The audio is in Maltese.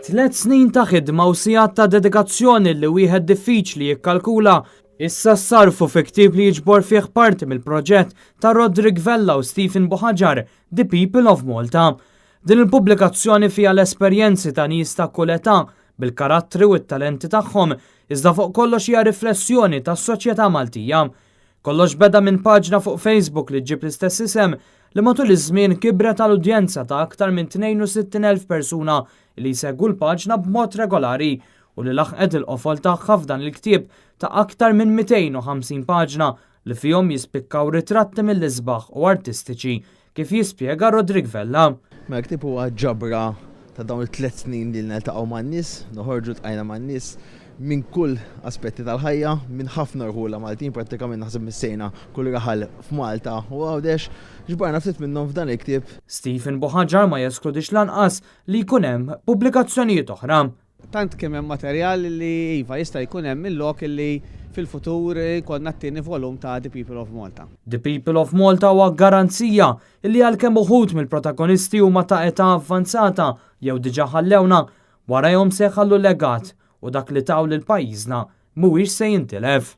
3 snin ta' ħidma u sigħat ta' dedikazzjoni li wieħed diffiċli jikkalkula issa sarfu fi ktieb li jiġbor fih parti mill-proġett ta' Roderick Vella u Stephen Bohaġar, The People of Malta. Din il-pubblikazzjoni fiha l-esperjenzi ta' nies ta' kull età bil-karattri u t-talenti tagħhom, iżda fuq kollox hija riflessjoni tas-soċjetà Maltija. Kollox beda minn paġna fuq Facebook li ġib l-istess isem li matul iż-żmien kibret għall-udjenza ta' aktar minn 62,000 persuna li jsegwu l-paġna b'mod regolari u li laħqet il-qofol tagħha f'dan il-ktieb ta' aktar minn 250 paġna li fihom jispikkaw ritratti mill-isbaħ u artistiċi kif jispjega Roderick Vella. Ma ktieb huwa ġabra ta' dawn it-3 snin li niltaqgħu man-nies, noħorġu tqajna man-nies minn kull aspetti tal-ħajja, minn ħafna rħula Maltin, prattikament naħseb mis-sejna kull raħal f'Malta u għawdex ġbarna ftit minnhom f'dan il-ktieb. Stephen Bohaġar ma jeskludix lanqas li jkun hemm pubblikazzjonijiet oħra. Tant kemm hemm materjal li iva jista' jkun hemm il-lok li fil-futur konna t-tieni volum ta' The People of Malta. The People of Malta huwa garanzija li għalkemm uħud mill-protagonisti huma ta' età avvanzata jew diġà ħallewna warahom se jħallu legat u dak li taw lil pajjiżna mhuwiex se jintilef.